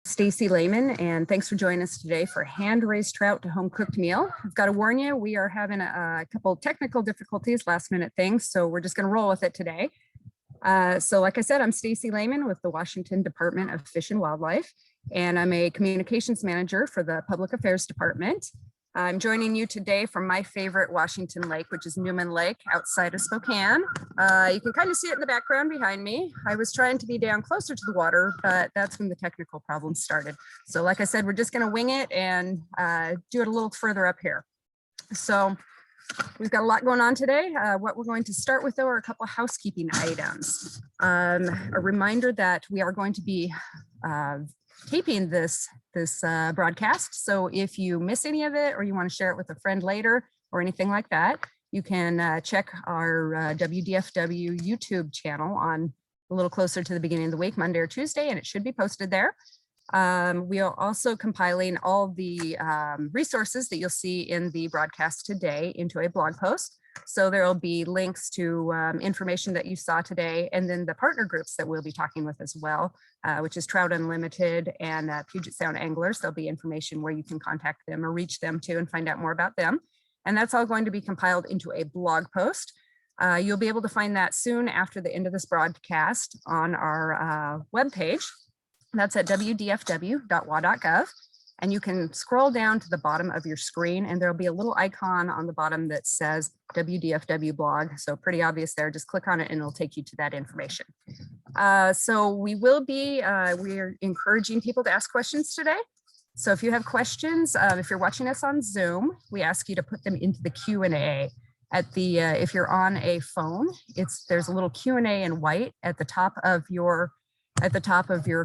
Stacy Lehman, and thanks for joining us today for hand-raised trout to home-cooked meal. I've got to warn you, we are having a couple technical difficulties, last-minute things, so we're just going to roll with it today. So like I said, I'm Stacy Lehman with the Washington Department of Fish and Wildlife, and I'm a communications manager for the Public Affairs Department. I'm joining you today from my favorite Washington lake, which is Newman Lake outside of Spokane. You can kind of see it in the background behind me. I was trying to be down closer to the water, but that's when the technical problems started. So like I said, we're just going to wing it and do it a little further up here. So we've got a lot going on today. What we're going to start with, though, are a couple of housekeeping items. A reminder that we are going to be taping this broadcast. So if you miss any of it or you want to share it with a friend later or anything like that, you can check our WDFW YouTube channel on a little closer to the beginning of the week, Monday or Tuesday, and it should be posted there. We are also compiling all the resources that you'll see in the broadcast today into a blog post. So there'll be links to information that you saw today, and then the partner groups that we'll be talking with as well, which is Trout Unlimited and Puget Sound Anglers. There'll be information where you can contact them or reach them too and find out more about them. And that's all going to be compiled into a blog post. You'll be able to find that soon after the end of this broadcast on our webpage. That's at wdfw.wa.gov. And you can scroll down to the bottom of your screen and there'll be a little icon on the bottom that says WDFW blog. So pretty obvious there, just click on it and it'll take you to that information. So we're encouraging people to ask questions today. So if you have questions, if you're watching us on Zoom, we ask you to put them into the Q&A. If you're on a phone, there's a little Q&A in white at the top of your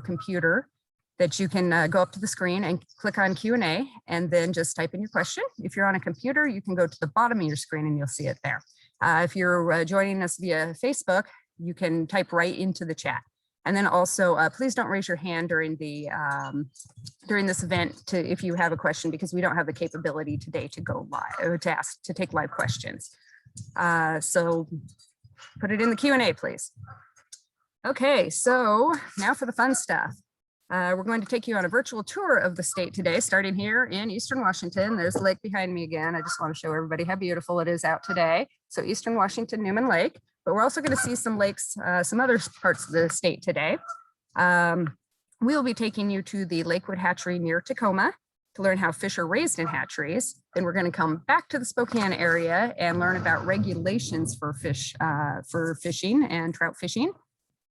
computer that you can go up to the screen and click on Q&A and then just type in your question. If you're on a computer, you can go to the bottom of your screen and you'll see it there. If you're joining us via Facebook, you can type right into the chat. And then also, please don't raise your hand during this event if you have a question, because we don't have the capability today to go live or to take live questions. So put it in the Q&A, please. Okay, so now for the fun stuff. We're going to take you on a virtual tour of the state today, starting here in Eastern Washington. There's the lake behind me again. I just want to show everybody how beautiful it is out today. So Eastern Washington, Newman Lake, but we're also going to see some lakes, some other parts of the state today. We'll be taking you to the Lakewood Hatchery near Tacoma to learn how fish are raised in hatcheries. Then we're going to come back to the Spokane area and learn about regulations for fishing and trout fishing.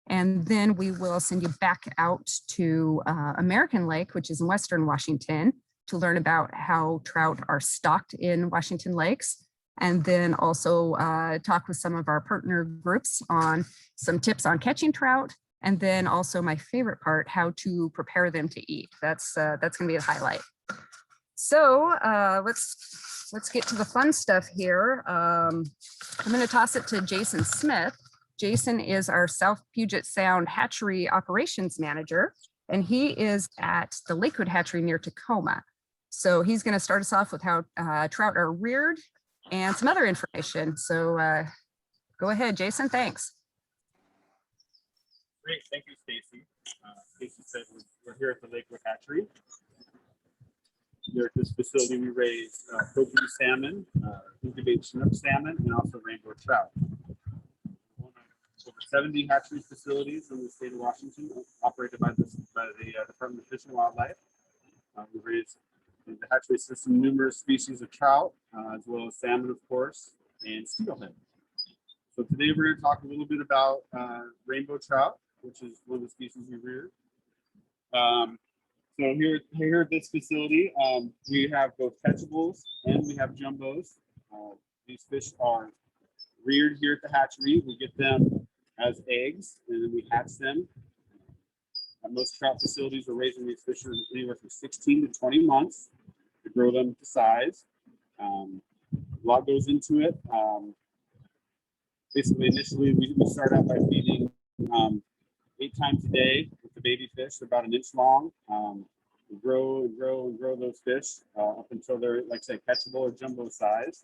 And then we will send you back out to American Lake, which is in Western Washington, to learn about how trout are stocked in Washington lakes. And then also talk with some of our partner groups on some tips on catching trout. And then also my favorite part, how to prepare them to eat. That's going to be a highlight. So let's get to the fun stuff here. I'm going to toss it to Jason Smith. Jason is our South Puget Sound Hatchery Operations Manager, and he is at the Lakewood Hatchery near Tacoma. So he's going to start us off with how trout are reared and some other information. So go ahead, Jason. Thanks. Great. Thank you, Stacy. Stacy said we're here at the Lakewood Hatchery. Here at this facility, we raise Kokanee salmon, incubate Chinook salmon, and also rainbow trout. Over 70 hatchery facilities in the state of Washington, operated by the Department of Fish and Wildlife. We raise in the hatchery system numerous species of trout, as well as salmon, of course, and steelhead. So today we're going to talk a little bit about rainbow trout, which is one of the species we rear. So here at this facility, we have both catchables and we have jumbos. These fish are reared here at the hatchery. We get them as eggs and then we hatch them. Most trout facilities are raising these fish anywhere from 16 to 20 months to grow them to size. A lot goes into it. Basically, initially, we start out by feeding 8 times a day with the baby fish. They're about an inch long. We grow and grow and grow those fish up until they're, like say, catchable or jumbo size.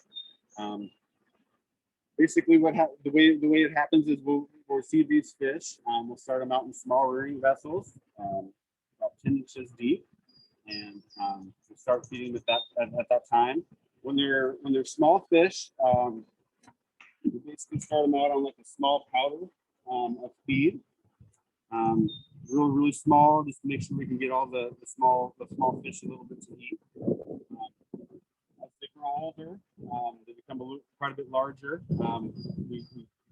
Basically, the way it happens is we'll seed these fish. We'll start them out in small rearing vessels. about 10 inches deep, and we start feeding with that at that time. When they're small fish, we basically start them out on like a small powder of feed, really small, just to make sure we can get all the small fish a little bit to eat. As they grow older, they become quite a bit larger. We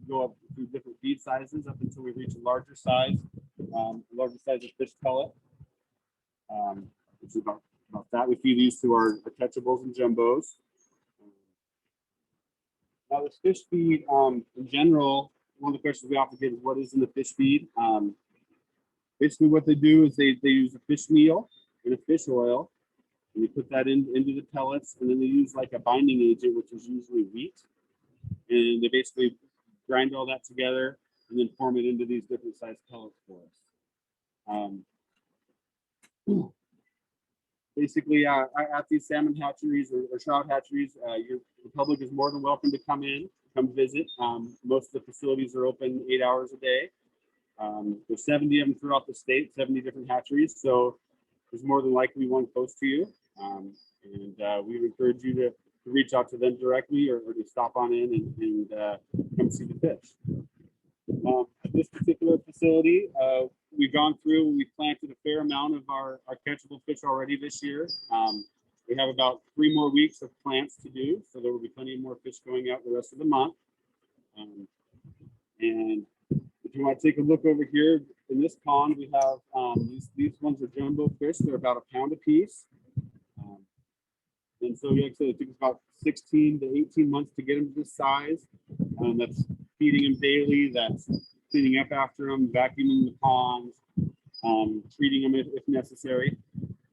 go up through different feed sizes up until we reach a larger size of fish pellet, which is about that. We feed these to our catchables and jumbos. Now, this fish feed, in general, one of the questions we often get is what is in the fish feed? Basically, what they do is they use a fish meal and a fish oil, and you put that into the pellets, and then they use like a binding agent, which is usually wheat, and they basically grind all that together and then form it into these different size pellets for us. Basically, at these salmon hatcheries or trout hatcheries, the public is more than welcome to come visit. Most of the facilities are open 8 hours a day. There's 70 of them throughout the state, 70 different hatcheries. So there's more than likely one close to you. And we would encourage you to reach out to them directly or to stop on in and come see the fish. At this particular facility, we've gone through, we've planted a fair amount of our catchable fish already this year. We have about 3 more weeks of plants to do, so there will be plenty more fish going out the rest of the month. And if you want to take a look over here in this pond, we have these ones are jumbo fish. They're about a pound a piece. And so, like I said, it takes about 16 to 18 months to get them to this size. That's feeding them daily, that's cleaning up after them, vacuuming the ponds, treating them if necessary.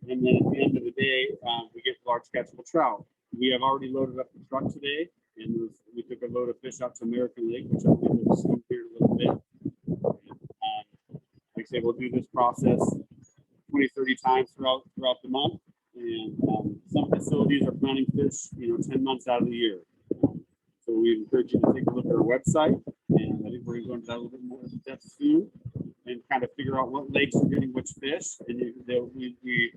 And then at the end of the day, we get large catchable trout. We have already loaded up the truck today, and we took a load of fish out to American Lake, which I believe we'll see here in a little bit. Like I say, we'll do this process 20, 30 times throughout the month. And some facilities are planting fish, 10 months out of the year. So we encourage you to take a look at our website, and I think we're going to go into that a little bit more in depth soon, and kind of figure out what lakes are getting which fish. And we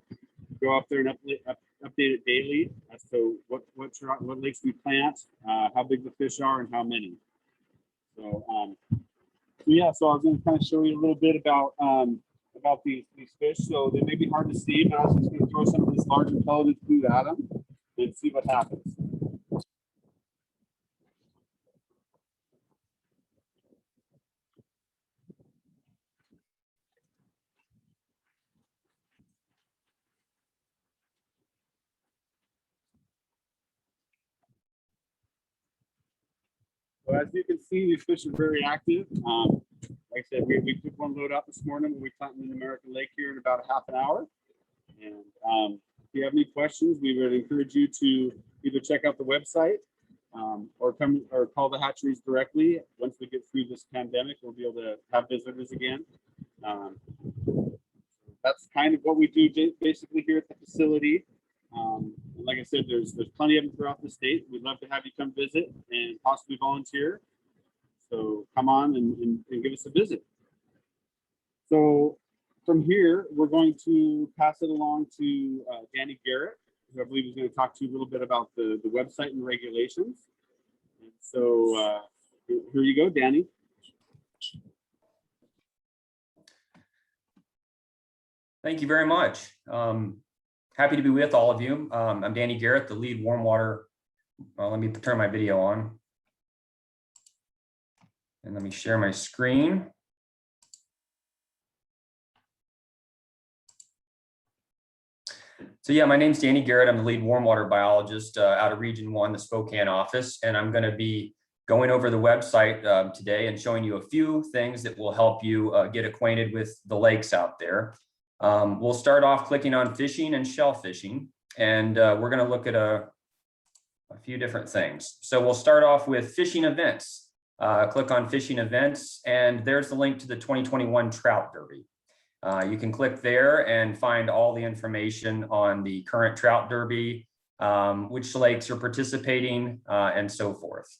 go up there and update it daily as to what lakes we plant, how big the fish are, and how many. So yeah, so I was going to kind of show you a little bit about these fish. So they may be hard to see, but I was just going to throw some of this larger pelleted food at them and see what happens. So as you can see, these fish are very active. Like I said, we took one load out this morning when we planted in American Lake here in about a half an hour. And if you have any questions, we would encourage you to either check out the website or come or call the hatcheries directly. Once we get through this pandemic, we'll be able to have visitors again. That's kind of what we do basically here at the facility. Like I said, there's plenty of them throughout the state. We'd love to have you come visit and possibly volunteer. So come on and give us a visit. So from here, we're going to pass it along to Danny Garrett, who I believe is going to talk to you a little bit about the website and regulations. And so here you go, Danny. Thank you very much. Happy to be with all of you. I'm Danny Garrett, the lead warm water. Let me turn my video on. And let me share my screen. So yeah, my name's Danny Garrett. I'm the lead warm water biologist out of Region 1, the Spokane office. And I'm going to be going over the website today and showing you a few things that will help you get acquainted with the lakes out there. We'll start off clicking on fishing and shellfishing, and we're going to look at a few different things. So we'll start off with fishing events. Click on fishing events, and there's the link to the 2021 Trout Derby. You can click there and find all the information on the current Trout Derby, which lakes are participating, and so forth.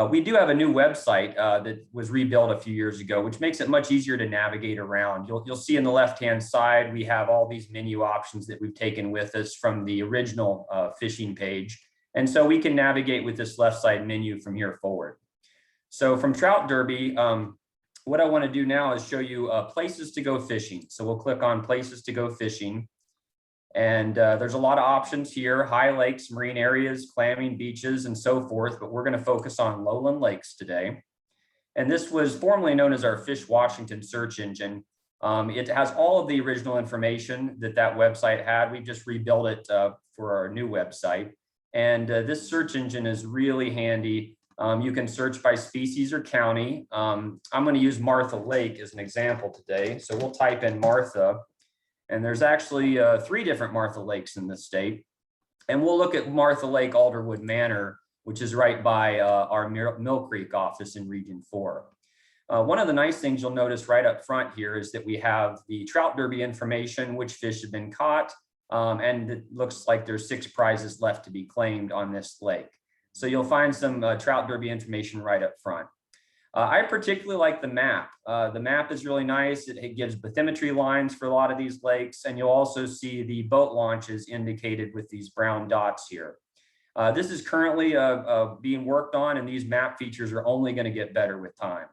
We do have a new website that was rebuilt a few years ago, which makes it much easier to navigate around. You'll see in the left-hand side, we have all these menu options that we've taken with us from the original fishing page. And so we can navigate with this left side menu from here forward. So from Trout Derby, what I want to do now is show you places to go fishing. So we'll click on places to go fishing. And there's a lot of options here: high lakes, marine areas, clamming beaches, and so forth. But we're going to focus on lowland lakes today. And this was formerly known as our Fish Washington search engine. It has all of the original information that website had. We just rebuilt it for our new website. And this search engine is really handy. You can search by species or county. I'm going to use Martha Lake as an example today. So we'll type in Martha. And there's actually 3 different Martha Lakes in this state. And we'll look at Martha Lake Alderwood Manor, which is right by our Mill Creek office in Region 4. One of the nice things you'll notice right up front here is that we have the Trout Derby information, which fish have been caught, and it looks like there's 6 prizes left to be claimed on this lake. So you'll find some Trout Derby information right up front. I particularly like the map. The map is really nice. It gives bathymetry lines for a lot of these lakes, and you'll also see the boat launches indicated with these brown dots here. This is currently being worked on, and these map features are only going to get better with time.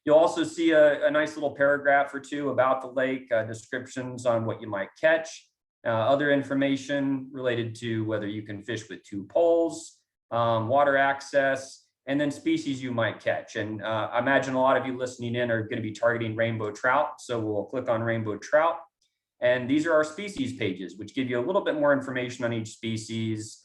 You'll also see a nice little paragraph or 2 about the lake, descriptions on what you might catch, other information related to whether you can fish with 2 poles, water access, and then species you might catch. And I imagine a lot of you listening in are going to be targeting rainbow trout. So we'll click on rainbow trout. And these are our species pages, which give you a little bit more information on each species,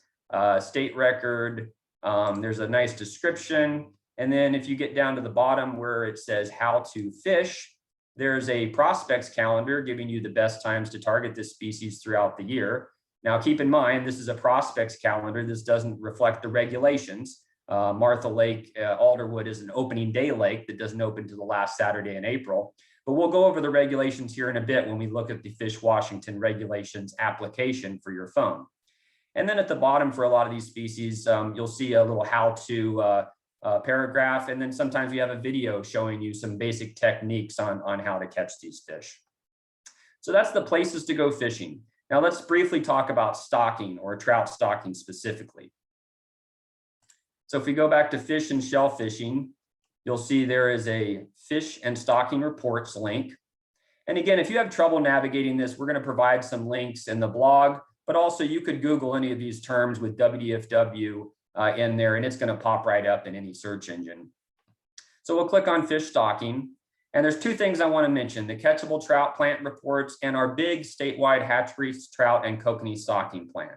state record. There's a nice description. And then if you get down to the bottom where it says how to fish, there's a prospects calendar giving you the best times to target this species throughout the year. Now, keep in mind, this is a prospects calendar. This doesn't reflect the regulations. Martha Lake Alderwood is an opening day lake that doesn't open to the last Saturday in April. But we'll go over the regulations here in a bit when we look at the Fish Washington regulations application for your phone. And then at the bottom for a lot of these species, you'll see a little how-to paragraph. And then sometimes we have a video showing you some basic techniques on how to catch these fish. So that's the places to go fishing. Now let's briefly talk about stocking, or trout stocking specifically. So if we go back to fish and shell fishing, you'll see there is a fish and stocking reports link. And again, if you have trouble navigating this, we're going to provide some links in the blog, but also you could Google any of these terms with WFW in there, and it's going to pop right up in any search engine. So we'll click on fish stocking. And there's 2 things I want to mention: the catchable trout plant reports and our big statewide hatcheries, trout, and kokanee stocking plan.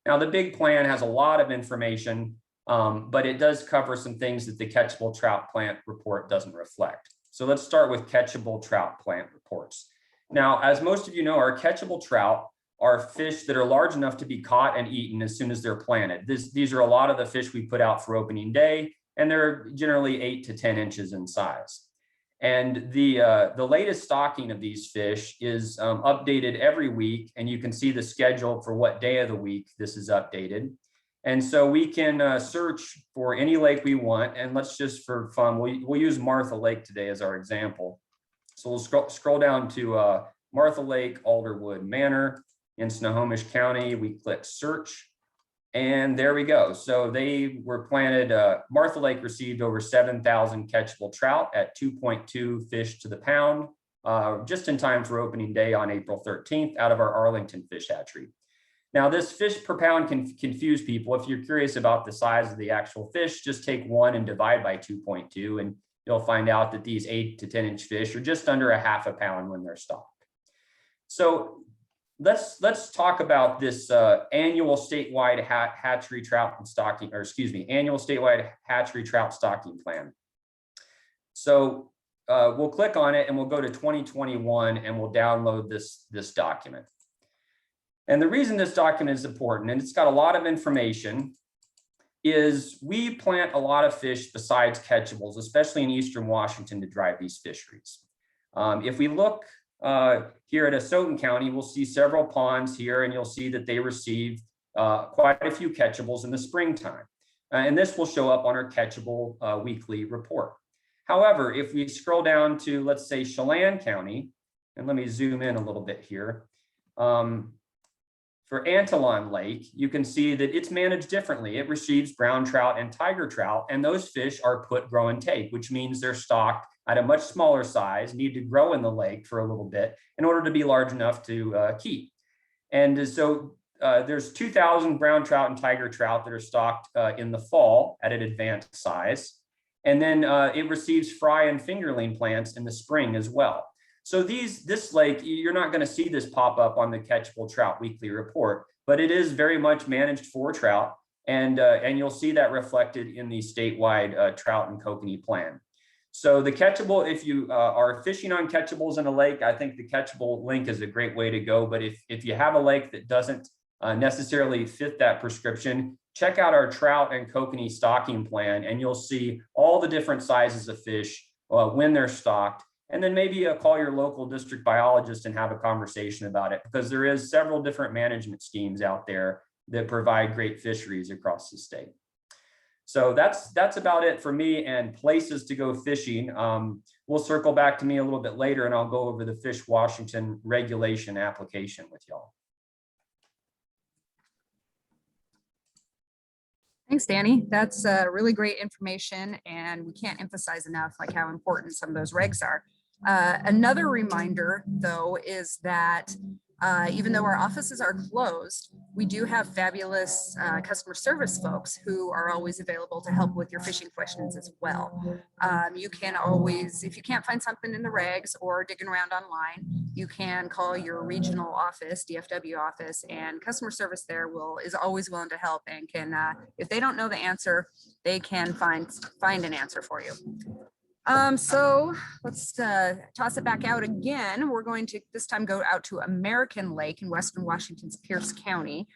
Now, the big plan has a lot of information, but it does cover some things that the catchable trout plant report doesn't reflect. So let's start with catchable trout plant reports. Now, as most of you know, our catchable trout are fish that are large enough to be caught and eaten as soon as they're planted. These are a lot of the fish we put out for opening day, and they're generally 8 to 10 inches in size. And the latest stocking of these fish is updated every week, and you can see the schedule for what day of the week this is updated. And so we can search for any lake we want, and let's just, for fun, we'll use Martha Lake today as our example. So we'll scroll down to Martha Lake Alderwood Manor in Snohomish County. We click search, and there we go. So they were planted. Martha Lake received over 7,000 catchable trout at 2.2 fish to the pound, just in time for opening day on April 13th out of our Arlington fish hatchery. Now, this fish per pound can confuse people. If you're curious about the size of the actual fish, just take 1 and divide by 2.2, and you'll find out that these 8 to 10 inch fish are just under a half a pound when they're stocked. So let's talk about this annual statewide hatchery trout and stocking, or excuse me, annual statewide hatchery trout stocking plan. So we'll click on it and we'll go to 2021 and we'll download this document. And the reason this document is important, and it's got a lot of information, is we plant a lot of fish besides catchables, especially in Eastern Washington, to drive these fisheries. If we look here at Asotin County, we'll see several ponds here, and you'll see that they receive quite a few catchables in the springtime. And this will show up on our Catchable weekly report. However, if we scroll down to, let's say, Chelan County, and let me zoom in a little bit here. For Antillon Lake, you can see that it's managed differently. It receives brown trout and tiger trout, and those fish are put, grow, and take, which means they're stocked at a much smaller size, need to grow in the lake for a little bit in order to be large enough to keep. And so there's 2,000 brown trout and tiger trout that are stocked in the fall at an advanced size. And then it receives fry and fingerling plants in the spring as well. So this lake, you're not going to see this pop up on the Catchable Trout Weekly Report, but it is very much managed for trout, and you'll see that reflected in the statewide trout and kokanee plan. So the Catchable, if you are fishing on catchables in a lake, I think the Catchable link is a great way to go. But if you have a lake that doesn't necessarily fit that prescription, check out our trout and kokanee stocking plan, and you'll see all the different sizes of fish when they're stocked. And then maybe call your local district biologist and have a conversation about it, because there is several different management schemes out there that provide great fisheries across the state. So that's about it for me and places to go fishing. We'll circle back to me a little bit later, and I'll go over the Fish Washington regulation application with y'all. Thanks, Danny. That's really great information, and we can't emphasize enough like how important some of those regs are. Another reminder, though, is that even though our offices are closed, we do have fabulous customer service folks who are always available to help with your fishing questions as well. You can always, if you can't find something in the regs or digging around online, you can call your regional office, DFW office, and customer service there is always willing to help and can, if they don't know the answer, they can find an answer for you. So let's toss it back out again. We're going to this time go out to American Lake in Western Washington's Pierce County.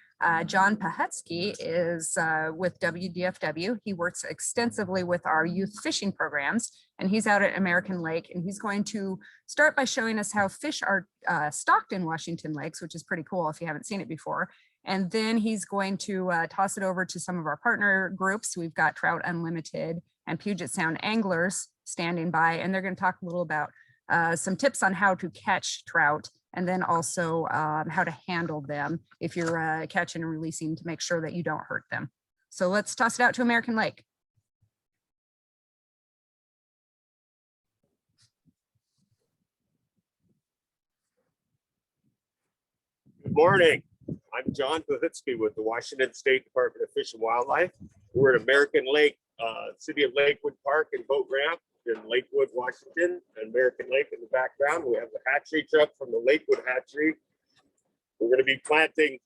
John Pahutsky is with WDFW. He works extensively with our youth fishing programs, and he's out at American Lake, and he's going to start by showing us how fish are stocked in Washington lakes, which is pretty cool if you haven't seen it before. And then he's going to toss it over to some of our partner groups. We've got Trout Unlimited and Puget Sound Anglers standing by, and they're going to talk a little about some tips on how to catch trout, and then also how to handle them if you're catching and releasing to make sure that you don't hurt them. So let's toss it out to American Lake. Good morning. I'm John Pahutsky with the Washington State Department of Fish and Wildlife. We're at American Lake, City of Lakewood Park and Boat Ramp in Lakewood, Washington, and American Lake in the background. We have the hatchery truck from the Lakewood hatchery. We're going to be planting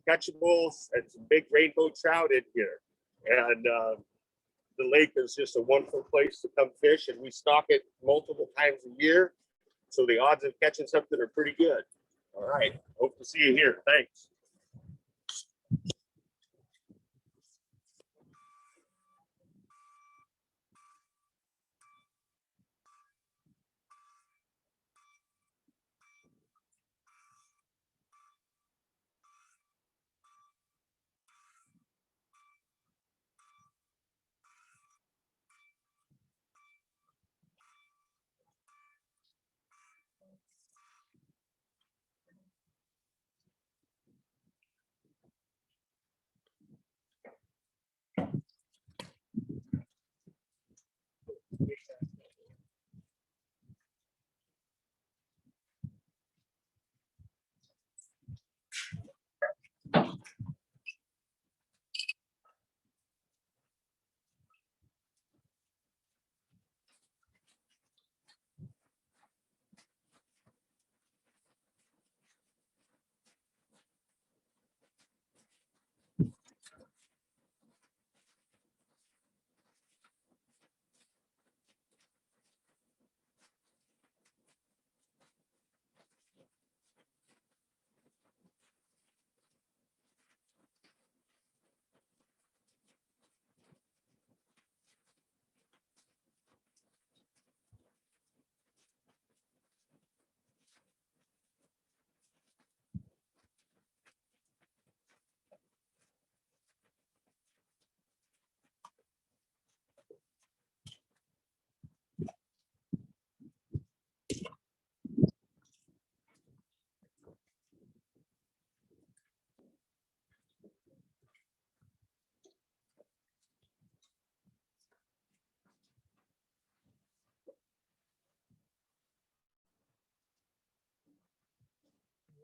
catchables and some big rainbow trout in here. And the lake is just a wonderful place to come fish, and we stock it multiple times a year. So the odds of catching something are pretty good. All right, hope to see you here. Thanks.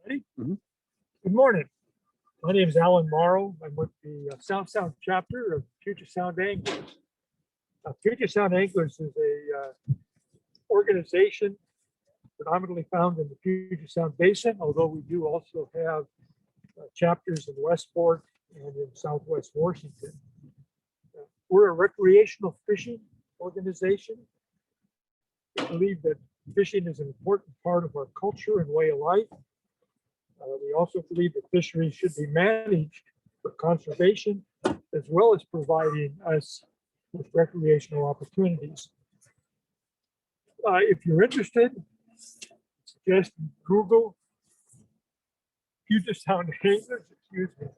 Ready? Mhm. Good morning. My name is Alan Morrow. I'm with the South Sound chapter of Puget Sound Anglers. Puget Sound Anglers is a organization predominantly found in the Puget Sound Basin, although we do also have chapters in Westport and in Southwest Washington. We're a recreational fishing organization. We believe that fishing is an important part of our culture and way of life. We also believe that fisheries should be managed for conservation as well as providing us with recreational opportunities. If you're interested, just Google Puget Sound Anglers, excuse me,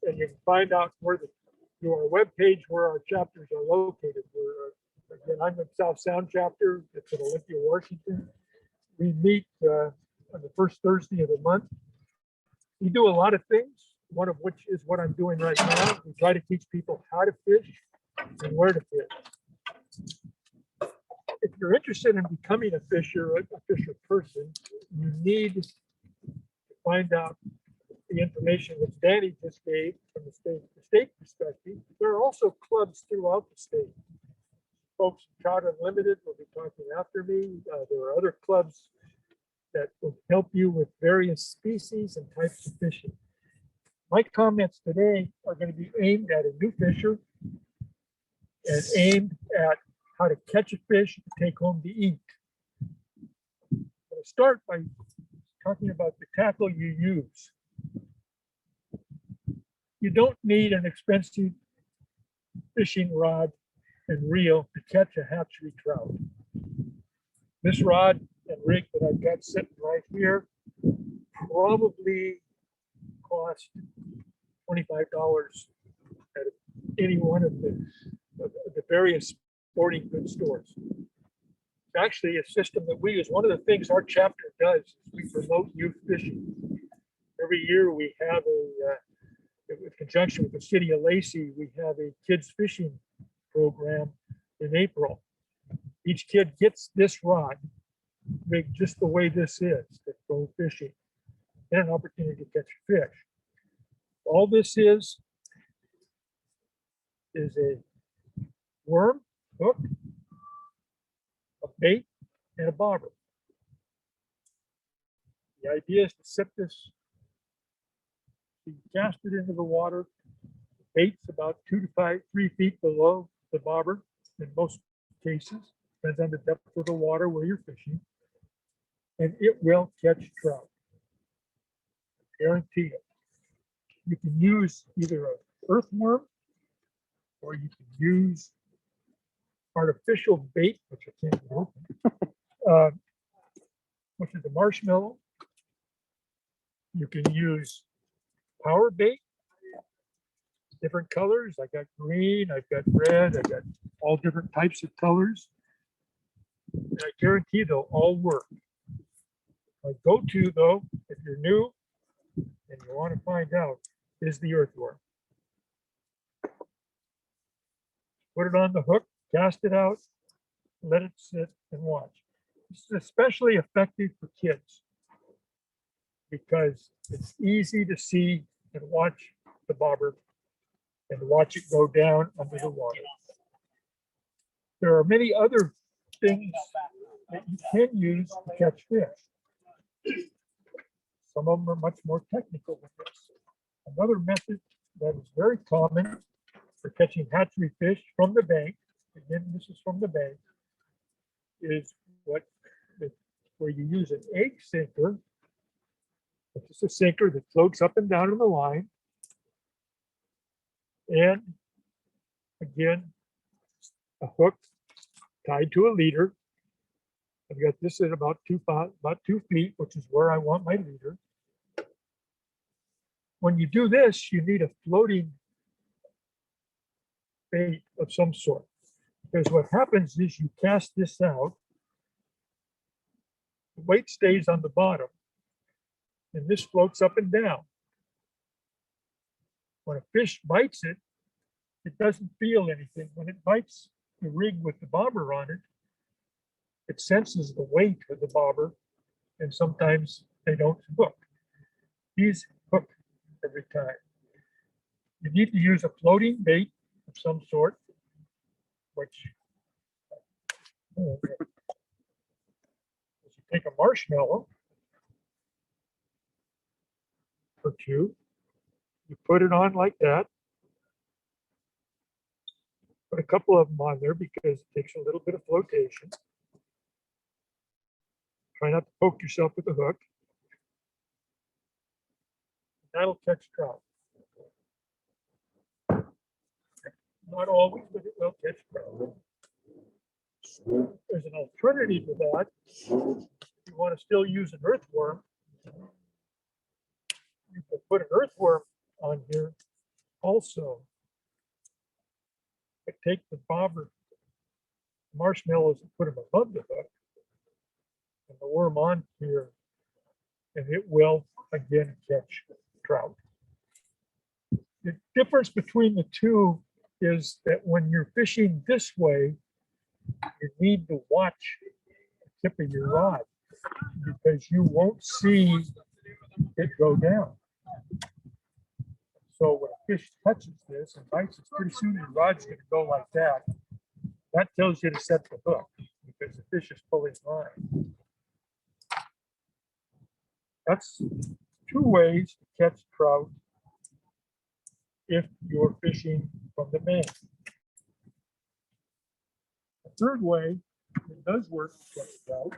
and you can find out where our webpage where our chapters are located. Again, I'm the South Sound chapter. It's in Olympia, Washington. We meet on the first Thursday of the month. We do a lot of things, one of which is what I'm doing right now. We try to teach people how to fish and where to fish. If you're interested in becoming a fisher person, you need to find out the information that Danny just gave from the state perspective. There are also clubs throughout the state. Folks from Trout Unlimited will be talking after me. There are other clubs that will help you with various species and types of fishing. My comments today are going to be aimed at a new fisher and aimed at how to catch a fish to take home to eat. I'm going to start by talking about the tackle you use. You don't need an expensive fishing rod and reel to catch a hatchery trout. This rod and rig that I've got sitting right here probably cost $25 at any one of the various sporting goods stores. It's actually a system that we use. One of the things our chapter does is we promote youth fishing. Every year we have in conjunction with the city of Lacey, we have a kids fishing program in April. Each kid gets this rod rig just the way this is to go fishing and an opportunity to catch fish. All this is a worm, hook, a bait, and a bobber. The idea is to set this, you cast it into the water. The bait's about 2 to 3 feet below the bobber in most cases, depends on the depth of the water where you're fishing, and it will catch trout. Guarantee it. You can use either an earthworm or you can use artificial bait, which I can't get open, which is a marshmallow. You can use power bait, different colors. I got green, I've got red, I've got all different types of colors. And I guarantee they'll all work. My go-to though, if you're new and you want to find out, is the earthworm. Put it on the hook, cast it out, let it sit and watch. This is especially effective for kids because it's easy to see and watch the bobber and watch it go down under the water. There are many other things that you can use to catch fish. Some of them are much more technical than this. Another method that is very common for catching hatchery fish from the bank, again, this is from the bank, is where you use an egg sinker. It's a sinker that floats up and down in the line. And again, a hook tied to a leader. I've got this at about 2 feet, which is where I want my leader. When you do this, you need a floating bait of some sort. Because what happens is you cast this out, the weight stays on the bottom, and this floats up and down. When a fish bites it, it doesn't feel anything. When it bites the rig with the bobber on it, it senses the weight of the bobber and sometimes they don't hook. These hook every time. You need to use a floating bait of some sort, which is you take a marshmallow or two, you put it on like that. Put a couple of them on there because it takes a little bit of flotation. Try not to poke yourself with the hook. That'll catch trout. Not always, but it will catch trout. There's an alternative to that. If you want to still use an earthworm, you can put an earthworm on here also. But take the bobber marshmallows and put them above the hook and the worm on here, and it will again catch trout. The difference between the two is that when you're fishing this way, you need to watch the tip of your rod because you won't see it go down. So when a fish touches this and bites it, pretty soon your rod's going to go like that. That tells you to set the hook because the fish is pulling line. That's two ways to catch trout if you're fishing from the main. The third way it does work to catch trout,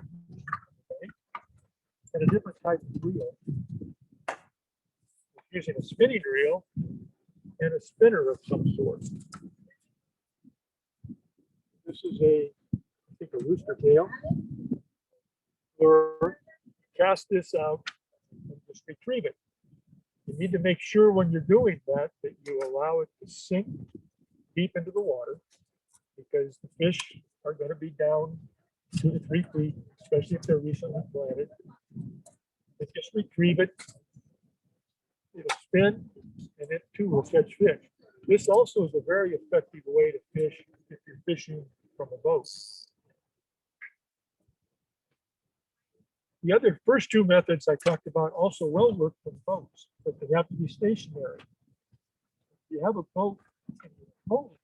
okay, and a different type of reel. Using a spinning reel and a spinner of some sort. This is I think a rooster tail. Or cast this out and just retrieve it. You need to make sure when you're doing that you allow it to sink deep into the water because the fish are going to be down 2 to 3 feet, especially if they're recently planted. But just retrieve it. It'll spin and it too will catch fish. This also is a very effective way to fish if you're fishing from a boat. The other first two methods I talked about also will work from boats, but they have to be stationary. If you have a boat and you're pulling,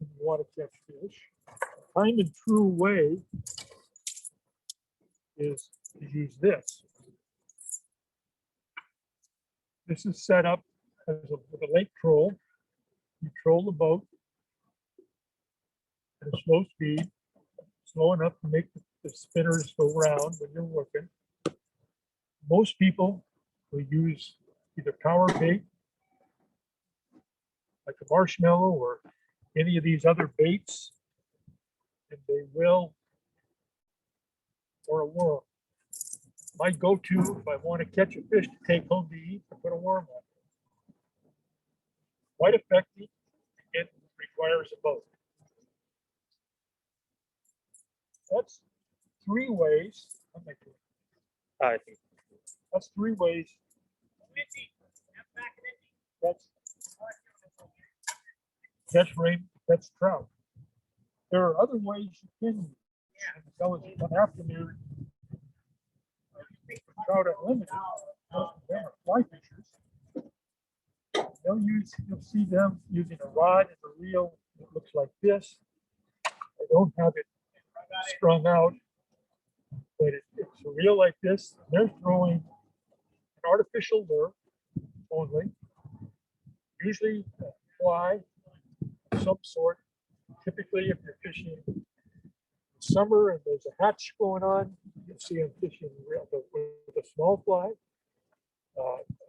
and you want to catch fish, the time and true way is to use this. This is set up as with a lake troll. You troll the boat at a slow speed, slow enough to make the spinners go round when you're working. Most people will use either power bait, like a marshmallow or any of these other baits, and they will, or a worm. My go-to if I want to catch a fish to take home to eat, I put a worm on it. Quite effective. It requires a boat. That's 3 ways. I think that's 3 ways. That's catch rain, catch trout. There are other ways you can use. Tell us one afternoon. Trout Unlimited, most of them are fly fishers. You'll see them using a rod and a reel that looks like this. I don't have it strung out, but it's a reel like this. They're throwing an artificial lure only, usually a fly of some sort. Typically, if you're fishing in summer and there's a hatch going on, you'll see them fishing with a small fly.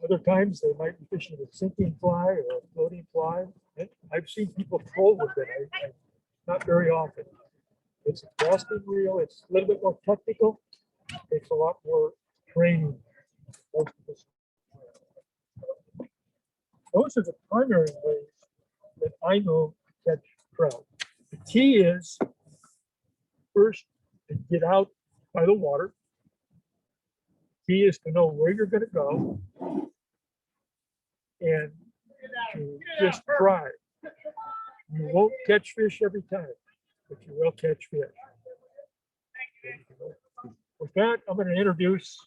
Other times they might be fishing with a sinking fly or a floating fly. I've seen people troll with it, not very often. It's a casting reel. It's a little bit more technical. It takes a lot more training. Those are the primary ways that I know to catch trout. The key is first to get out by the water. Key is to know where you're going to go and to just try. You won't catch fish every time, but you will catch fish. With that, I'm going to introduce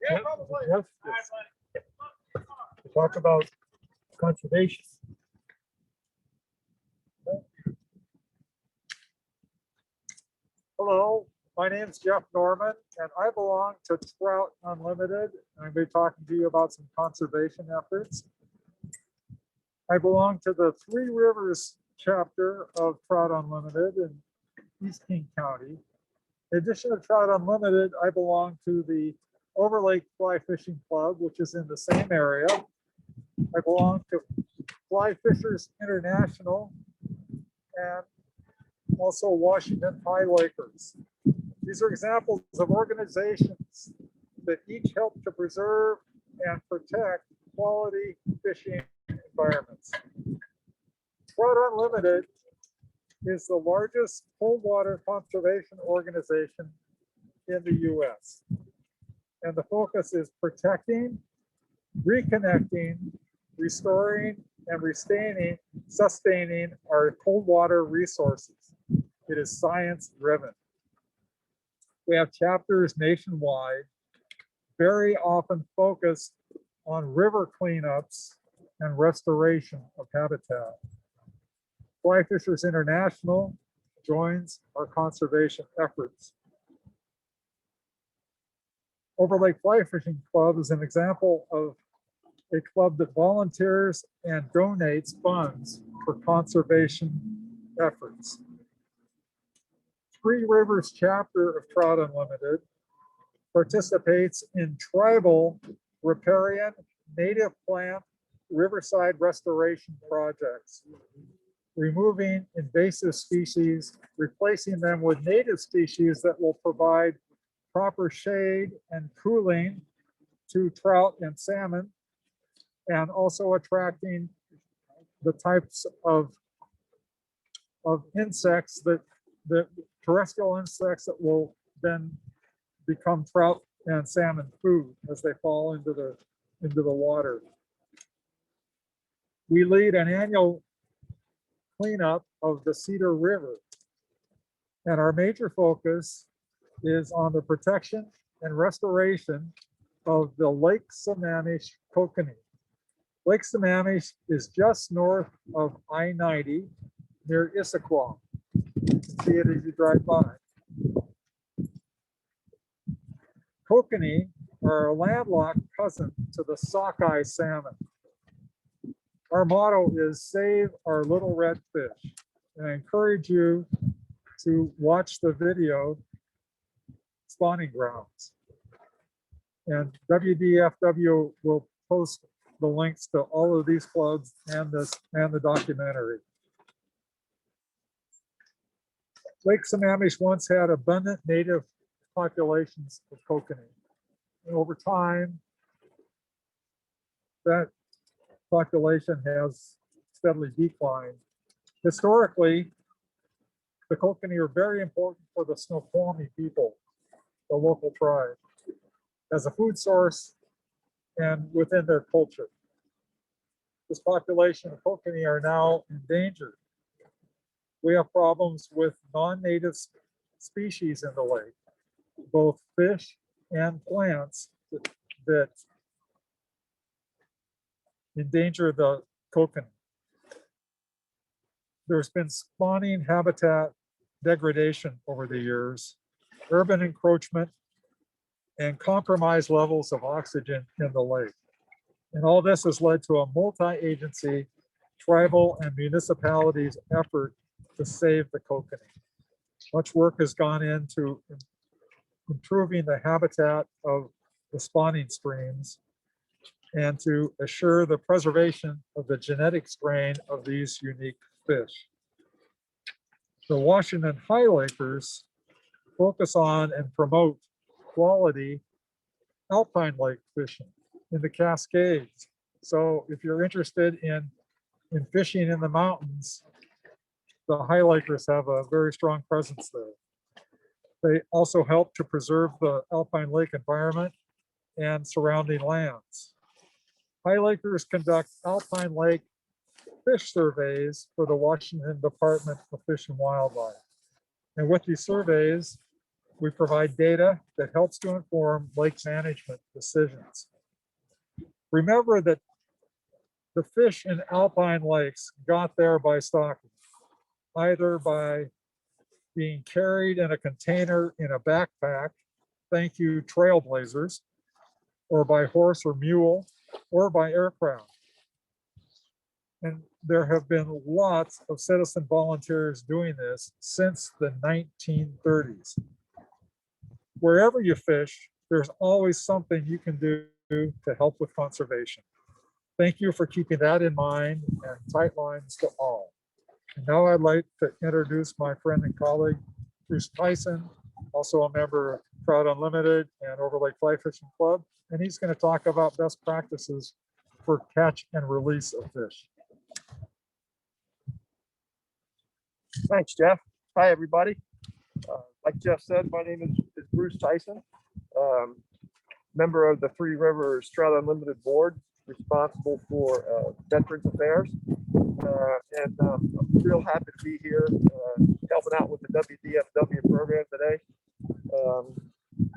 Jeff to talk about conservation. Hello, my name is Jeff Norman, and I belong to Trout Unlimited. I'm going to be talking to you about some conservation efforts. I belong to the Three Rivers chapter of Trout Unlimited in East King County. In addition to Trout Unlimited, I belong to the Overlake Fly Fishing Club, which is in the same area. I belong to Fly Fishers International and also Washington High Lakers. These are examples of organizations that each help to preserve and protect quality fishing environments. Trout Unlimited is the largest cold water conservation organization in the US. And the focus is protecting, reconnecting, restoring, and sustaining our cold water resources. It is science driven. We have chapters nationwide, very often focused on river cleanups and restoration of habitat. Fly Fishers International joins our conservation efforts. Overlake Fly Fishing Club is an example of a club that volunteers and donates funds for conservation efforts. Three Rivers chapter of Trout Unlimited participates in tribal riparian native plant riverside restoration projects, removing invasive species, replacing them with native species that will provide proper shade and cooling to trout and salmon, and also attracting the types of insects that terrestrial insects that will then become trout and salmon food as they fall into the water. We lead an annual cleanup of the Cedar River, and our major focus is on the protection and restoration of the Lake Sammamish Kokanee. Lake Sammamish is just north of I-90 near Issaquah. You can see it as you drive by. Kokanee are a landlocked cousin to the sockeye salmon. Our motto is save our little red fish. And I encourage you to watch the video Spawning Grounds. And WDFW will post the links to all of these clubs and the documentary. Lake Sammamish once had abundant native populations of kokanee. And over time, that population has steadily declined. Historically, the kokanee are very important for the Snoqualmie people, the local tribe, as a food source and within their culture. This population of kokanee are now endangered. We have problems with non-native species in the lake, both fish and plants that endanger the kokanee. There's been spawning habitat degradation over the years, urban encroachment, and compromised levels of oxygen in the lake. And all this has led to a multi-agency, tribal and municipalities effort to save the kokanee. Much work has gone into improving the habitat of the spawning streams and to assure the preservation of the genetic strain of these unique fish. The Washington High Lakers focus on and promote quality alpine lake fishing in the Cascades. So if you're interested in fishing in the mountains, the High Lakers have a very strong presence there. They also help to preserve the alpine lake environment and surrounding lands. High Lakers conduct alpine lake fish surveys for the Washington Department of Fish and Wildlife. And with these surveys, We provide data that helps to inform lake management decisions. Remember that the fish in alpine lakes got there by stocking, either by being carried in a container in a backpack, thank you trailblazers, or by horse or mule, or by aircraft. And there have been lots of citizen volunteers doing this since the 1930s. Wherever you fish, there's always something you can do to help with conservation. Thank you for keeping that in mind, and tight lines to all. And now I'd like to introduce my friend and colleague, Bruce Tyson, also a member of Trout Unlimited and Overlake Fly Fishing Club. And he's going to talk about best practices for catch and release of fish. Thanks, Jeff. Hi, everybody. Like Jeff said, my name is Bruce Tyson, member of the Three Rivers Trout Unlimited Board, responsible for Veterans Affairs. I'm real happy to be here helping out with the WDFW program today.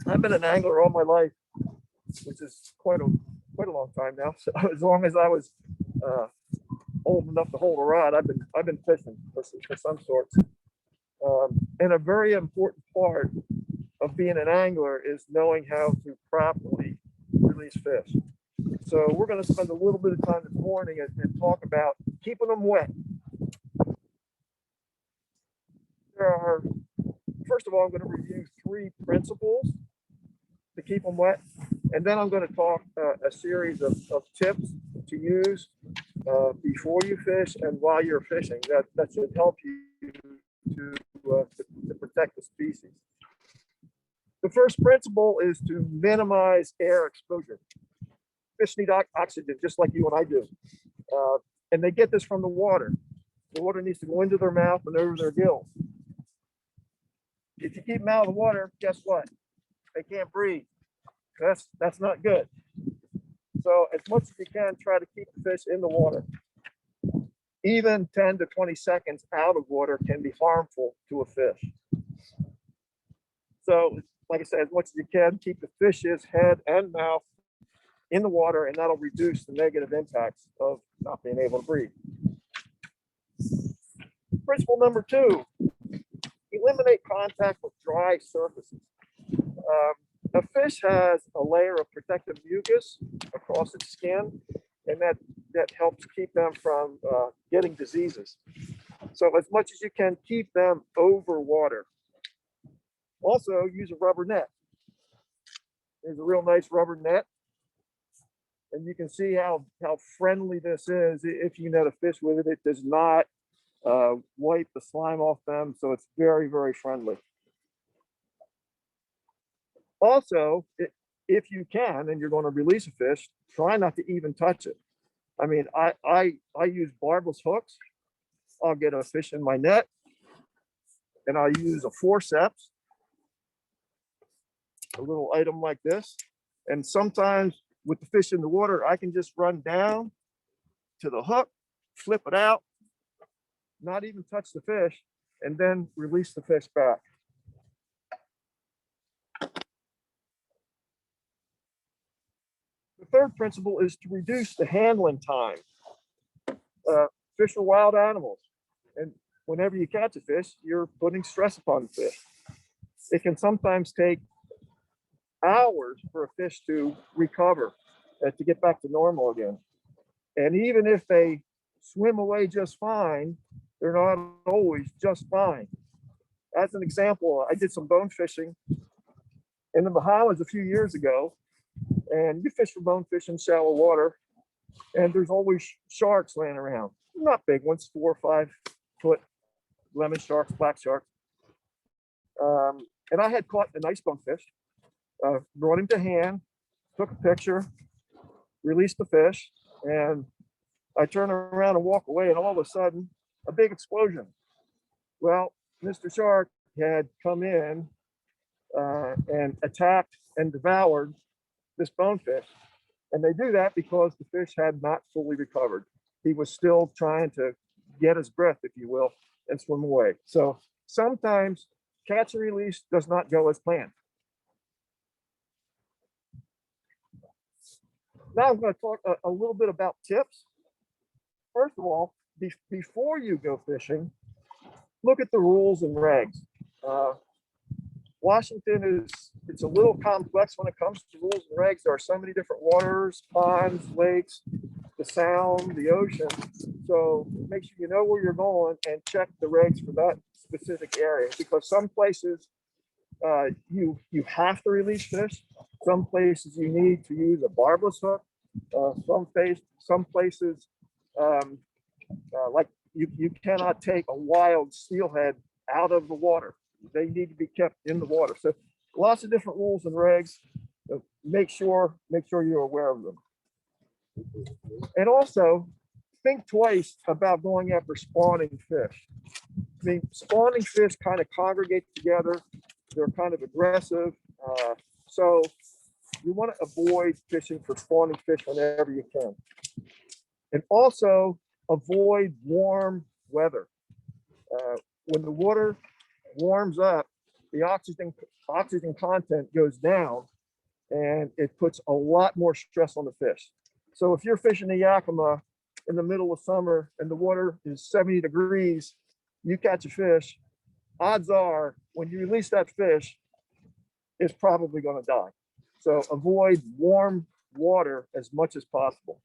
I've been an angler all my life, which is quite a long time now. So as long as I was old enough to hold a rod, I've been fishing for some sorts. And a very important part of being an angler is knowing how to properly release fish. So we're going to spend a little bit of time this morning and talk about keeping them wet. First of all, I'm going to review 3 principles to keep them wet. And then I'm going to talk a series of tips to use before you fish and while you're fishing that should help you to protect the species. The first principle is to minimize air exposure. Fish need oxygen just like you and I do. And they get this from the water. The water needs to go into their mouth and over their gills. If you keep them out of the water, guess what? They can't breathe. That's not good. So as much as you can, try to keep the fish in the water. Even 10 to 20 seconds out of water can be harmful to a fish. So like I said, as much as you can, keep the fish's head and mouth in the water, and that'll reduce the negative impacts of not being able to breathe. Principle number 2, eliminate contact with dry surfaces. A fish has a layer of protective mucus across its skin, and that helps keep them from getting diseases. So as much as you can, keep them over water. Also, use a rubber net. There's a real nice rubber net. And you can see how friendly this is. If you net a fish with it, it does not wipe the slime off them. So it's very, very friendly. Also, if you can, and you're going to release a fish, try not to even touch it. I mean, I use barbless hooks. I'll get a fish in my net, and I'll use a forceps, a little item like this. And sometimes with the fish in the water, I can just run down to the hook, flip it out, not even touch the fish, and then release the fish back. The third principle is to reduce the handling time. Fish are wild animals, and whenever you catch a fish, you're putting stress upon the fish. It can sometimes take hours for a fish to recover, to get back to normal again. And even if they swim away just fine, they're not always just fine. As an example, I did some bone fishing in the Bahamas a few years ago, and you fish for bonefish in shallow water, and there's always sharks laying around. Not big ones, 4 or 5 foot lemon sharks, black sharks. And I had caught a nice bonefish, brought him to hand, took a picture, released the fish, and I turn around and walk away, and all of a sudden, a big explosion. Well, Mr. Shark had come in and attacked and devoured this bonefish. And they do that because the fish had not fully recovered. He was still trying to get his breath, if you will, and swim away. So sometimes catch and release does not go as planned. Now I'm going to talk a little bit about tips. First of all, before you go fishing, look at the rules and regs. Washington it's a little complex when it comes to rules and regs. There are so many different waters, ponds, lakes, the sound, the ocean. So make sure you know where you're going and check the regs for that specific area, because some places you have to release fish. Some places you need to use a barbless hook. Some places like you cannot take a wild steelhead out of the water. They need to be kept in the water. So lots of different rules and regs. Make sure you're aware of them. And also think twice about going after spawning fish. I mean, spawning fish kind of congregate together. They're kind of aggressive. So you want to avoid fishing for spawning fish whenever you can. And also avoid warm weather. When the water warms up, the oxygen content goes down, and it puts a lot more stress on the fish. So if you're fishing the Yakima in the middle of summer and the water is 70 degrees, you catch a fish, odds are when you release that fish, it's probably going to die. So avoid warm water as much as possible.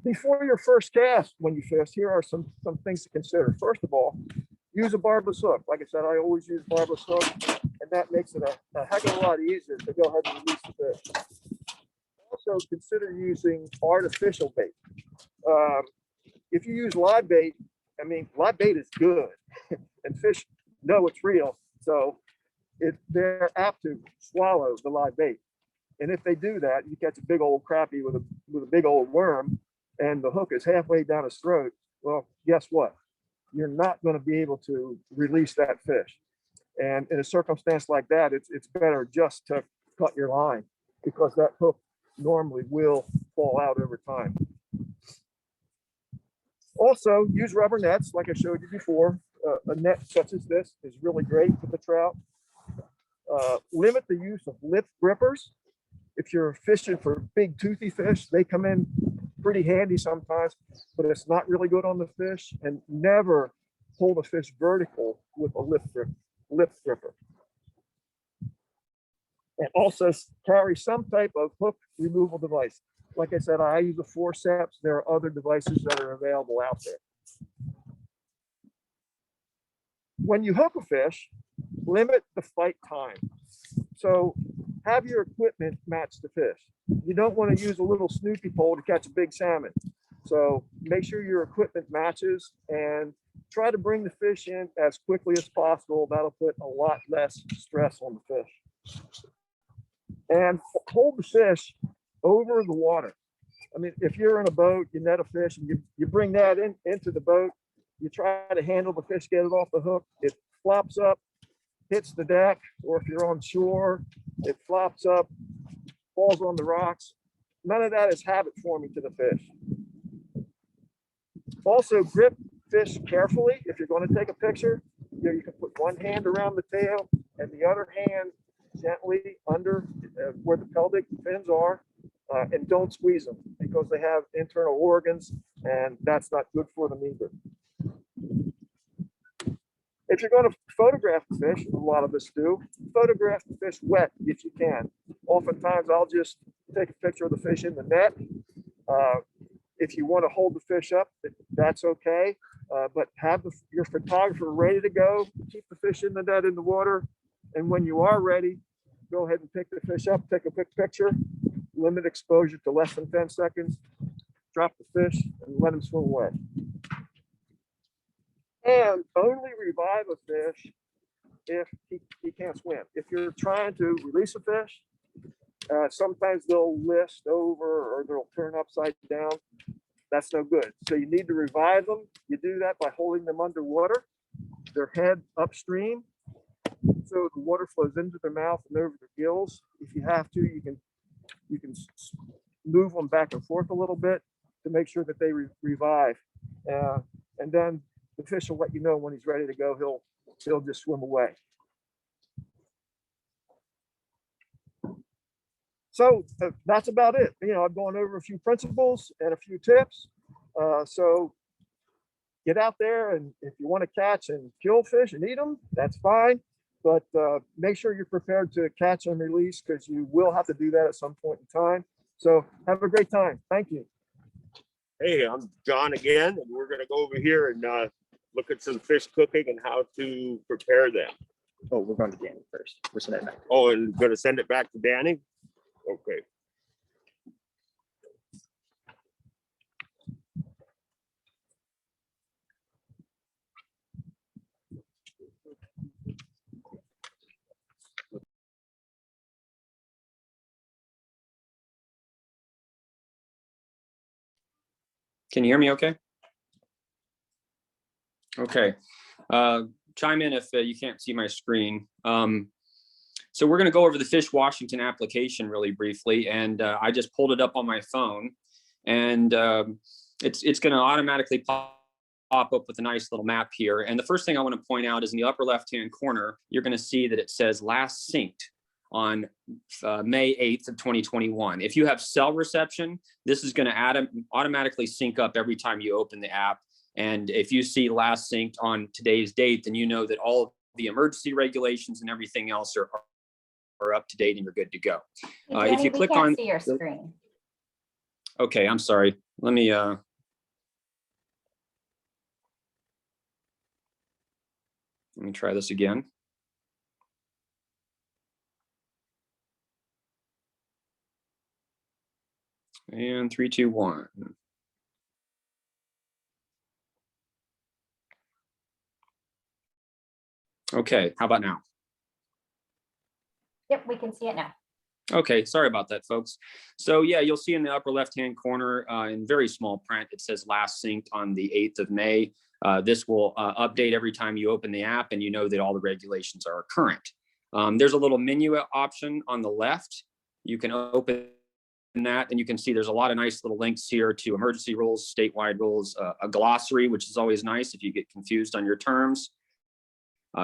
Before your first cast, when you fish, here are some things to consider. First of all, use a barbless hook. Like I said, I always use barbless hook, and that makes it a heck of a lot easier to go ahead and release the fish. Also, consider using artificial bait. If you use live bait, I mean, live bait is good, and fish know it's real, so they're apt to swallow the live bait. And if they do that, you catch a big old crappie with a big old worm, and the hook is halfway down his throat. Well, guess what? You're not going to be able to release that fish. And in a circumstance like that, it's better just to cut your line, because that hook normally will fall out over time. Also, use rubber nets, like I showed you before. A net such as this is really great for the trout. Limit the use of lip grippers. If you're fishing for big toothy fish, they come in pretty handy sometimes, but it's not really good on the fish. And never hold a fish vertical with a lip gripper. And also carry some type of hook removal device. Like I said, I use a forceps. There are other devices that are available out there. When you hook a fish, limit the fight time. So have your equipment match the fish. You don't want to use a little snoopy pole to catch a big salmon. So make sure your equipment matches and try to bring the fish in as quickly as possible. That'll put a lot less stress on the fish. And hold the fish over the water. I mean, if you're in a boat, you net a fish and you bring that into the boat, you try to handle the fish, get it off the hook, it flops up, hits the deck, or if you're on shore, it flops up, falls on the rocks. None of that is habit forming to the fish. Also, grip fish carefully. If you're going to take a picture, you can put one hand around the tail and the other hand gently under where the pelvic fins are, and don't squeeze them, because they have internal organs and that's not good for them either. If you're going to photograph the fish, a lot of us do, photograph the fish wet if you can. Oftentimes I'll just take a picture of the fish in the net. If you want to hold the fish up, that's okay. But have your photographer ready to go, keep the fish in the net in the water. And when you are ready, go ahead and pick the fish up, take a quick picture, limit exposure to less than 10 seconds, drop the fish and let him swim away. And only revive a fish if he can't swim. If you're trying to release a fish, sometimes they'll list over or they'll turn upside down. That's no good. So you need to revive them. You do that by holding them underwater, their head upstream, so the water flows into their mouth and over their gills. If you have to, you can move them back and forth a little bit. to make sure that they revive. And then the fish will let you know when he's ready to go. He'll just swim away. So that's about it. You know, I've gone over a few principles and a few tips. So get out there, and if you want to catch and kill fish and eat them, that's fine. But make sure you're prepared to catch and release, because you will have to do that at some point in time. So have a great time. Thank you. Hey, I'm John again, and we're gonna go over here and look at some fish cooking and how to prepare them. Oh, we're going to Danny first. We're sending it back. Oh, and gonna send it back to Danny? Okay. Can you hear me okay? Okay. Chime in if you can't see my screen. So we're going to go over the Fish Washington application really briefly, and I just pulled it up on my phone, and it's going to automatically pop up with a nice little map here. And the first thing I want to point out is in the upper left-hand corner, you're going to see that it says last synced on May 8th of 2021. If you have cell reception, this is going to automatically sync up every time you open the app. And if you see last synced on today's date, then you know that all of the emergency regulations and everything else are up to date and you're good to go. Hey, if you click on, see your screen. Okay, I'm sorry. Let me try this again. And 3, 2, 1. Okay, how about now? Yep, we can see it now. Okay, sorry about that, folks. So yeah, you'll see in the upper left-hand corner in very small print, it says last synced on the 8th of May. This will update every time you open the app and you know that all the regulations are current. There's a little menu option on the left. You can open that and you can see there's a lot of nice little links here to emergency rules, statewide rules, a glossary, which is always nice if you get confused on your terms.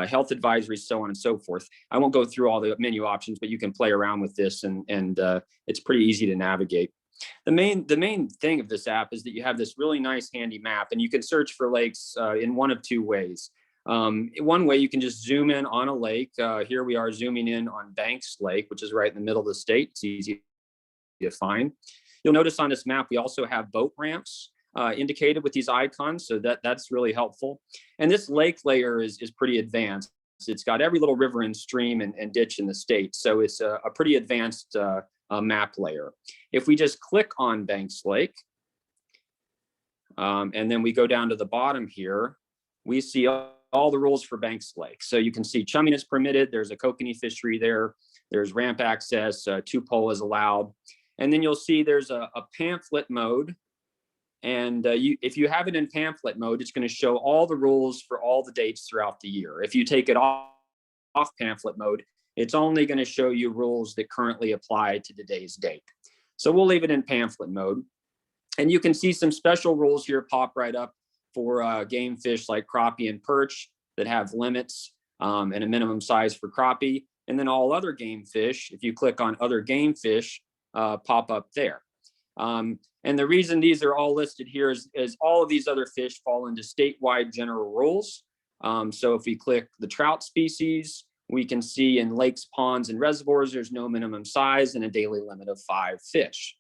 Health advisories, so on and so forth. I won't go through all the menu options, but you can play around with this and it's pretty easy to navigate. The main thing of this app is that you have this really nice handy map and you can search for lakes in one of two ways. One way you can just zoom in on a lake. Here we are zooming in on Banks Lake, which is right in the middle of the state. It's easy to find. You'll notice on this map, we also have boat ramps indicated with these icons, so that's really helpful. And this lake layer is pretty advanced. It's got every little river and stream and ditch in the state, so it's a pretty advanced map layer. If we just click on Banks Lake, and then we go down to the bottom here, we see all the rules for Banks Lake. So you can see chumming is permitted, there's a kokanee fishery there, there's ramp access, 2-pole is allowed, and then you'll see there's a pamphlet mode. And if you have it in pamphlet mode, it's going to show all the rules for all the dates throughout the year. If you take it off pamphlet mode, it's only going to show you rules that currently apply to today's date. So we'll leave it in pamphlet mode. And you can see some special rules here pop right up for game fish like crappie and perch that have limits and a minimum size for crappie. And then all other game fish, if you click on other game fish, pop up there. And the reason these are all listed here is all of these other fish fall into statewide general rules. So if we click the trout species, we can see in lakes, ponds, and reservoirs, there's no minimum size and a daily limit of 5 fish.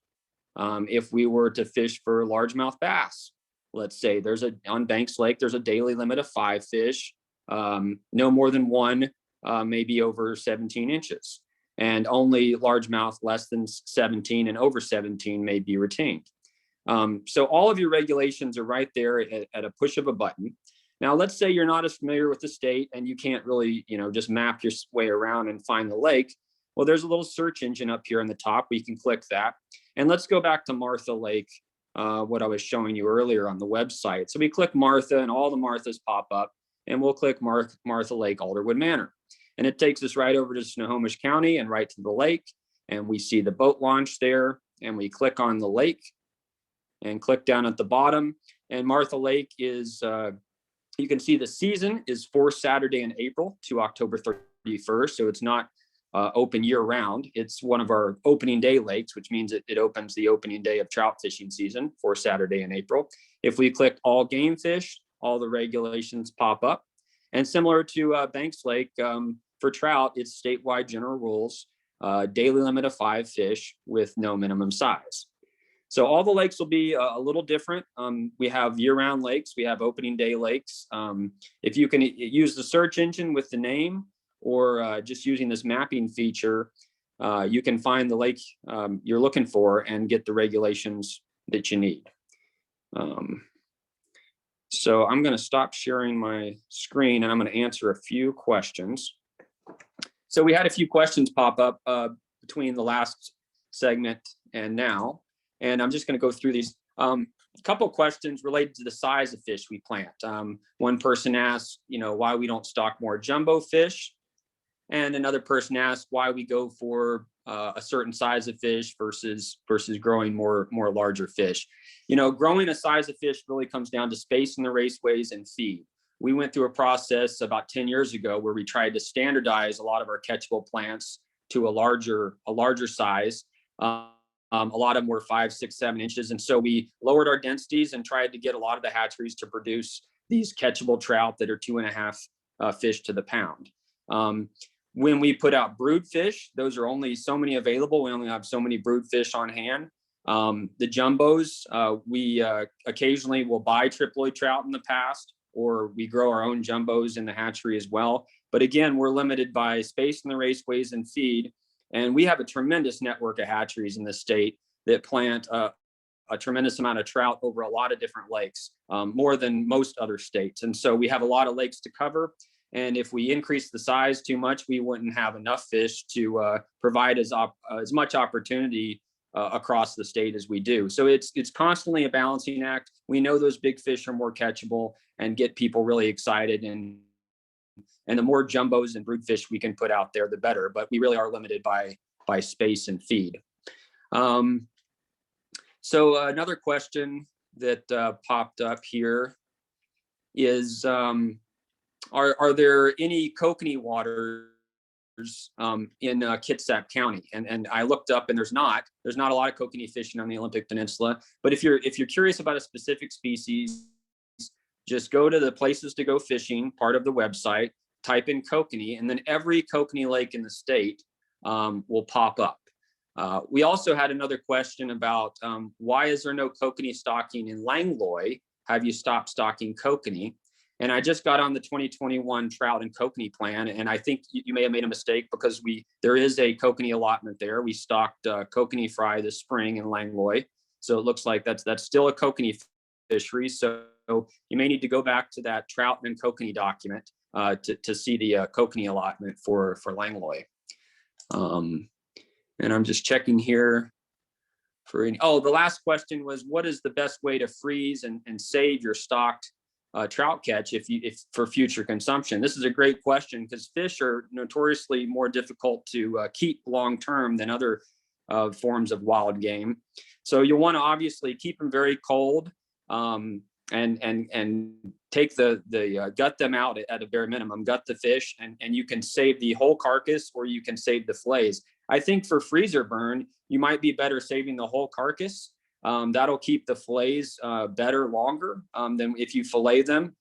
If we were to fish for largemouth bass, let's say on Banks Lake, there's a daily limit of 5 fish, no more than 1, maybe over 17 inches. And only largemouth less than 17 and over 17 may be retained. So all of your regulations are right there at a push of a button. Now, let's say you're not as familiar with the state and you can't really, just map your way around and find the lake. Well, there's a little search engine up here on the top. We can click that. And let's go back to Martha Lake, what I was showing you earlier on the website. So we click Martha and all the Marthas pop up, and we'll click Martha Lake, Alderwood Manor. And it takes us right over to Snohomish County and right to the lake. And we see the boat launch there, and we click on the lake. and click down at the bottom. And Martha Lake is, you can see the season is for Saturday in April to October 31st. So it's not open year round. It's one of our opening day lakes, which means it opens the opening day of trout fishing season for Saturday in April. If we click all game fish, all the regulations pop up. And similar to Banks Lake, for trout, it's statewide general rules, daily limit of 5 fish with no minimum size. So all the lakes will be a little different. We have year-round lakes, we have opening day lakes. If you can use the search engine with the name or just using this mapping feature, you can find the lake you're looking for and get the regulations that you need. So I'm going to stop sharing my screen and I'm going to answer a few questions. So we had a few questions pop up between the last segment and now, and I'm just going to go through these. A couple of questions related to the size of fish we plant. One person asked, why we don't stock more jumbo fish, and another person asked why we go for a certain size of fish versus growing more larger fish. Growing a size of fish really comes down to space in the raceways and feed. We went through a process about 10 years ago where we tried to standardize a lot of our catchable plants to a larger size. A lot of them were 5, 6, 7 inches. And so we lowered our densities and tried to get a lot of the hatcheries to produce these catchable trout that are 2.5 fish to the pound. When we put out brood fish, those are only so many available. We only have so many brood fish on hand. The jumbos, we occasionally will buy triploid trout in the past, or we grow our own jumbos in the hatchery as well. But again, we're limited by space in the raceways and feed. And we have a tremendous network of hatcheries in the state that plant a tremendous amount of trout over a lot of different lakes, more than most other states. And so we have a lot of lakes to cover. And if we increase the size too much, we wouldn't have enough fish to provide as much opportunity across the state as we do. So it's constantly a balancing act. We know those big fish are more catchable and get people really excited. And the more jumbos and brood fish we can put out there, the better. But we really are limited by space and feed. So another question that popped up here is, are there any Kokanee waters in Kitsap County? And I looked up and there's not a lot of Kokanee fishing on the Olympic Peninsula. But if you're curious about a specific species, just go to the places to go fishing part of the website, type in Kokanee, and then every Kokanee lake in the state will pop up. We also had another question about why is there no Kokanee stocking in Langlois? Have you stopped stocking Kokanee? And I just got on the 2021 trout and Kokanee plan, and I think you may have made a mistake because there is a Kokanee allotment there. We stocked Kokanee fry this spring in Langlois, so it looks like that's still a Kokanee fishery. So you may need to go back to that trout and Kokanee document to see the Kokanee allotment for Langlois. And I'm just checking here for any. Oh, the last question was, what is the best way to freeze and save your stocked trout catch if for future consumption? This is a great question because fish are notoriously more difficult to keep long term than other forms of wild game. So you'll want to obviously keep them very cold and take the gut them out at a bare minimum, gut the fish, and you can save the whole carcass or you can save the fillets. I think for freezer burn, you might be better saving the whole carcass. That'll keep the fillets better longer than if you fillet them.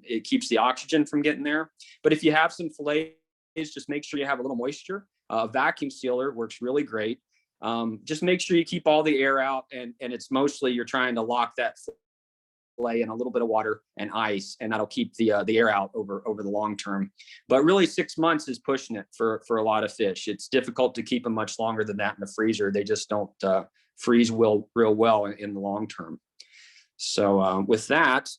It keeps the oxygen from getting there. But if you have some fillets, just make sure you have a little moisture. A vacuum sealer works really great. Just make sure you keep all the air out, and it's mostly you're trying to lock that fillet in a little bit of water and ice, and that'll keep the air out over the long term. But really 6 months is pushing it for a lot of fish. It's difficult to keep them much longer than that in the freezer. They just don't freeze real well in the long term. So with that,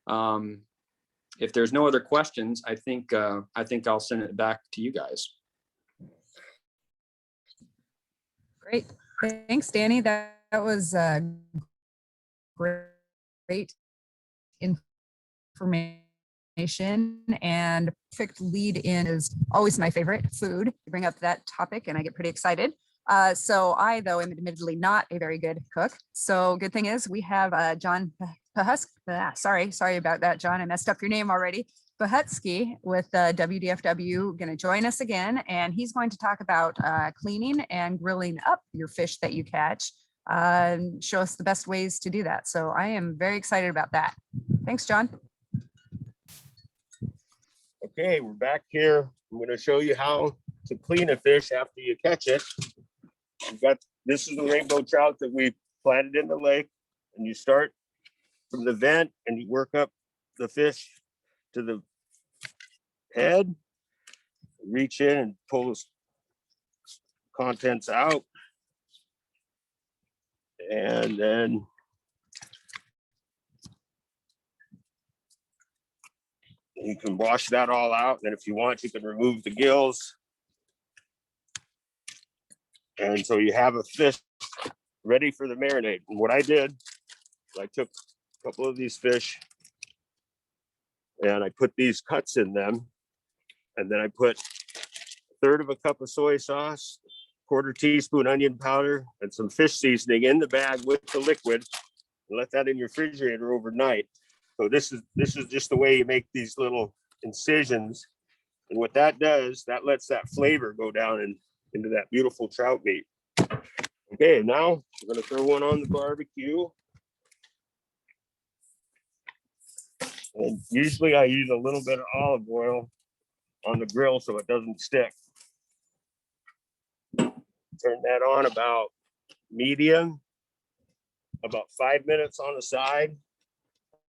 if there's no other questions, I think I'll send it back to you guys. Great. Thanks, Danny. That was great information, and perfect lead in is always my favorite, food. You bring up that topic and I get pretty excited. So I, though, am admittedly not a very good cook. So good thing is we have John sorry about that, John. I messed up your name already. Bahutsky with WDFW going to join us again, and he's going to talk about cleaning and grilling up your fish that you catch. Show us the best ways to do that. So I am very excited about that. Thanks, John. Okay, we're back here. I'm going to show you how to clean a fish after you catch it. This is the rainbow trout that we planted in the lake, and you start from the vent and you work up the fish to the head, reach in and pull the contents out, and then you can wash that all out. And if you want, you can remove the gills. And so you have a fish ready for the marinade. And what I did, I took a couple of these fish and I put these cuts in them. And then I put 1/3 of a cup of soy sauce, 1/4 teaspoon onion powder, and some fish seasoning in the bag with the liquid. And let that in your refrigerator overnight. So this is just the way you make these little incisions. And what that does, that lets that flavor go down into that beautiful trout meat. Okay, now I'm gonna throw one on the barbecue. And usually I use a little bit of olive oil on the grill so it doesn't stick. Turn that on about medium, about 5 minutes on the side.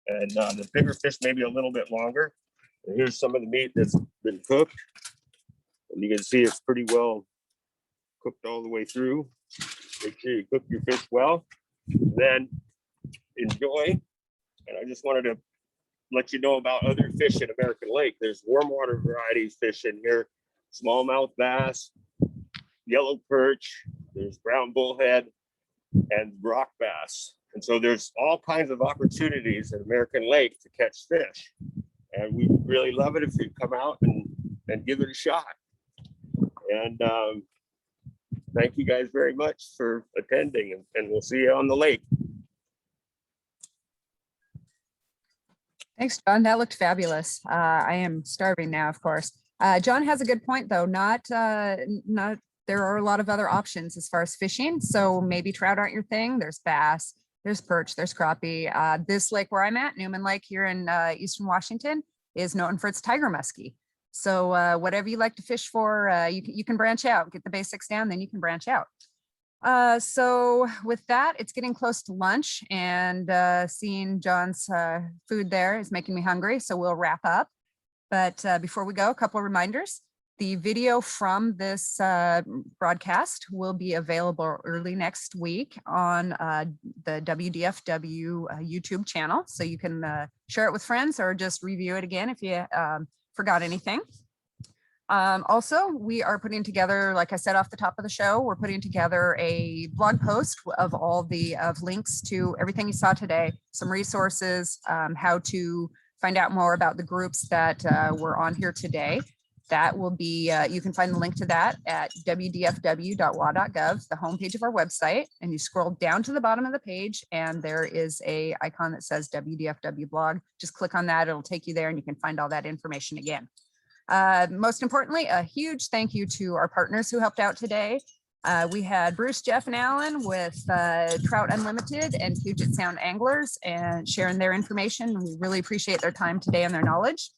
And the bigger fish maybe a little bit longer. And here's some of the meat that's been cooked. And you can see it's pretty well cooked all the way through. Make sure you cook your fish well. Then enjoy. And I just wanted to let you know about other fish in American Lake. There's warm water varieties fish in here, smallmouth bass, yellow perch, there's brown bullhead, and rock bass. And so there's all kinds of opportunities in American Lake to catch fish. And we would really love it if you'd come out and give it a shot. And thank you guys very much for attending, and we'll see you on the lake. Thanks, John. That looked fabulous. I am starving now, of course. John has a good point, though. Not there are a lot of other options as far as fishing. So maybe trout aren't your thing. There's bass, there's perch, there's crappie. This lake where I'm at, Newman Lake here in Eastern Washington, is known for its tiger muskie. So whatever you like to fish for, you can branch out, get the basics down, then you can branch out. So with that, it's getting close to lunch, and seeing John's food there is making me hungry. So we'll wrap up. But before we go, a couple of reminders. The video from this broadcast will be available early next week on the WDFW YouTube channel. So you can share it with friends or just review it again if you forgot anything. Also, we are putting together, like I said off the top of the show, we're putting together a blog post of all the links to everything you saw today, some resources, how to find out more about the groups that were on here today. That will be, you can find the link to that at wdfw.wa.gov, the homepage of our website, and you scroll down to the bottom of the page and there is a icon that says WDFW blog. Just click on that, it'll take you there and you can find all that information again. Most importantly, a huge thank you to our partners who helped out today. We had Bruce, Jeff, and Alan with Trout Unlimited and Puget Sound Anglers and sharing their information. We really appreciate their time today and their knowledge.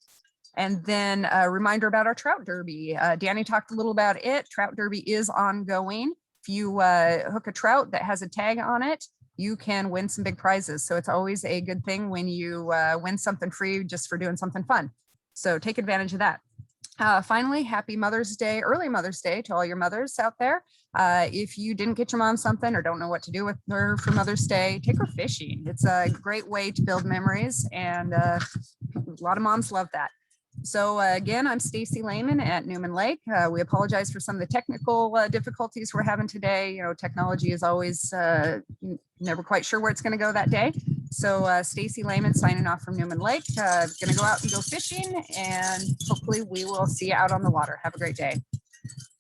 And then a reminder about our Trout Derby. Danny talked a little about it. Trout Derby is ongoing. If you hook a trout that has a tag on it, you can win some big prizes. So it's always a good thing when you win something free just for doing something fun. So take advantage of that. Finally, happy Mother's Day, early Mother's Day to all your mothers out there. If you didn't get your mom something or don't know what to do with her for Mother's Day, take her fishing. It's a great way to build memories, and a lot of moms love that. So again, I'm Stacy Lehman at Newman Lake. We apologize for some of the technical difficulties we're having today. You know, technology is always never quite sure where it's going to go that day. So Stacy Lehman signing off from Newman Lake. Going to go out and go fishing, and hopefully we will see you out on the water. Have a great day.